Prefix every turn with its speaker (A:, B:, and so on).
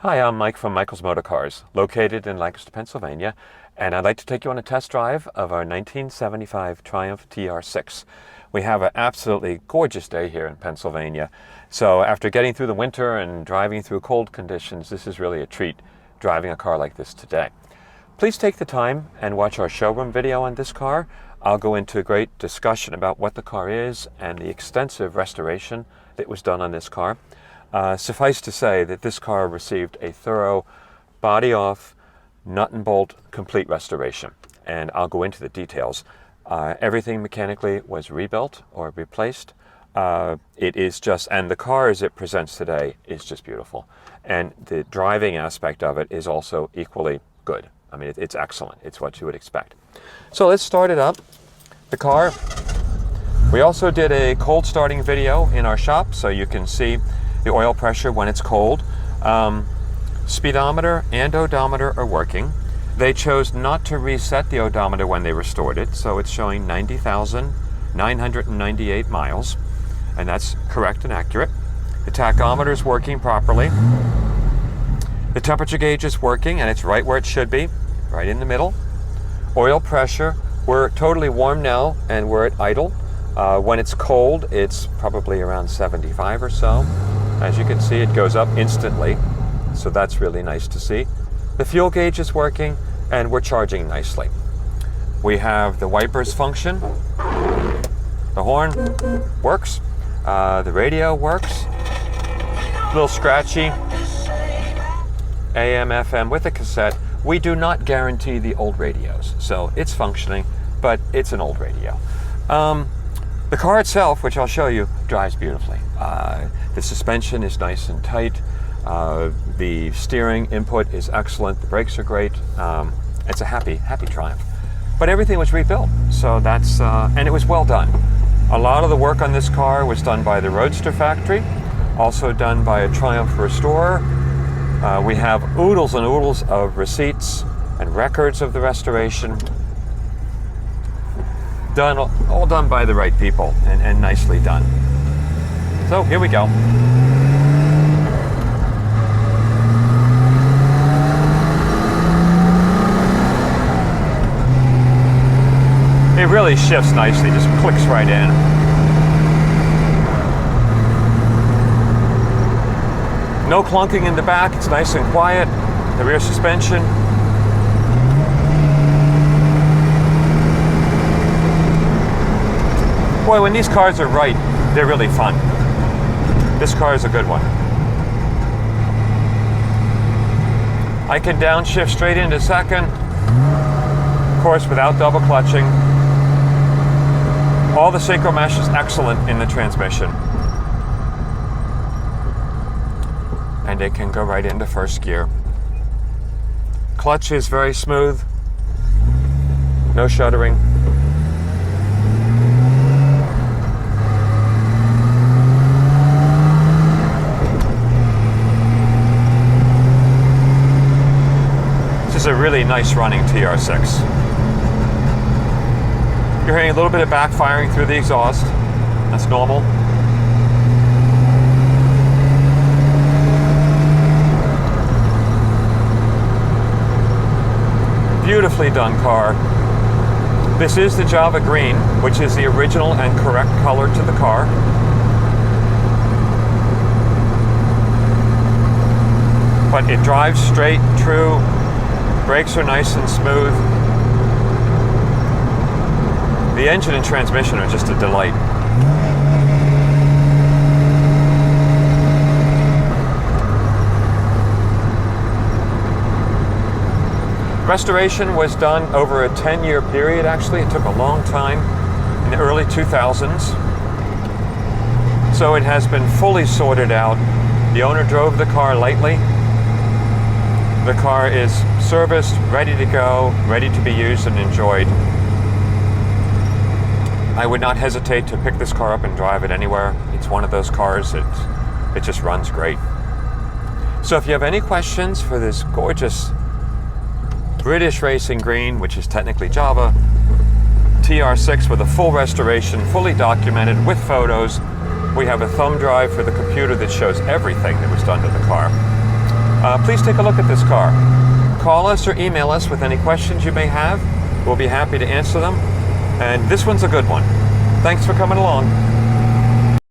A: Hi, I'm Mike from Michael's Motor Cars, located in Lancaster, Pennsylvania, and I'd like to take you on a test drive of our 1975 Triumph TR6. We have an absolutely gorgeous day here in Pennsylvania, so after getting through the winter and driving through cold conditions, this is really a treat driving a car like this today. Please take the time and watch our showroom video on this car. I'll go into a great discussion about what the car is and the extensive restoration that was done on this car. Suffice to say that this car received a thorough body off, nut and bolt, complete restoration. And I'll go into the details. Everything mechanically was rebuilt or replaced. It is just, and the car as it presents today is just beautiful. And the driving aspect of it is also equally good. I mean, it's excellent. It's what you would expect. So let's start it up. The car, we also did a cold starting video in our shop so you can see the oil pressure when it's cold. Speedometer and odometer are working. They chose not to reset the odometer when they restored it, so it's showing 90,998 miles, and that's correct and accurate. The tachometer is working properly. The temperature gauge is working, and it's right where it should be, right in the middle. Oil pressure, we're totally warm now, and we're at idle. When it's cold, it's probably around 75 or so. As you can see, it goes up instantly, so that's really nice to see. The fuel gauge is working, and we're charging nicely. We have the wipers function. The horn works. The radio works. A little scratchy. AM, FM with a cassette. We do not guarantee the old radios, so it's functioning, but it's an old radio. The car itself, which I'll show you, drives beautifully. The suspension is nice and tight. The steering input is excellent. The brakes are great. It's a happy Triumph. But everything was rebuilt, so that's, and it was well done. A lot of the work on this car was done by the Roadster factory, also done by a Triumph restorer. We have oodles and oodles of receipts and records of the restoration. All done by the right people and nicely done. So here we go. It really shifts nicely, just clicks right in. No clunking in the back, it's nice and quiet. The rear suspension. Boy, when these cars are right, they're really fun. This car is a good one. I can downshift straight into second, of course, without double clutching. All the synchro mesh is excellent in the transmission. And it can go right into first gear. Clutch is very smooth, no shuddering. This is a really nice running TR6. You're hearing a little bit of backfiring through the exhaust. That's normal. Beautifully done car. This is the Java Green, which is the original and correct color to the car. But it drives straight, true. Brakes are nice and smooth. The engine and transmission are just a delight. Restoration was done over a 10-year period, actually. It took a long time in the early 2000s. So it has been fully sorted out. The owner drove the car lately. The car is serviced, ready to go, ready to be used and enjoyed. I would not hesitate to pick this car up and drive it anywhere. It's one of those cars that it just runs great. So if you have any questions for this gorgeous British Racing Green, which is technically Java, TR6 with a full restoration, fully documented with photos. We have a thumb drive for the computer that shows everything that was done to the car. please take a look at this car. Call us or email us with any questions you may have. We'll be happy to answer them. And this one's a good one. Thanks for coming along.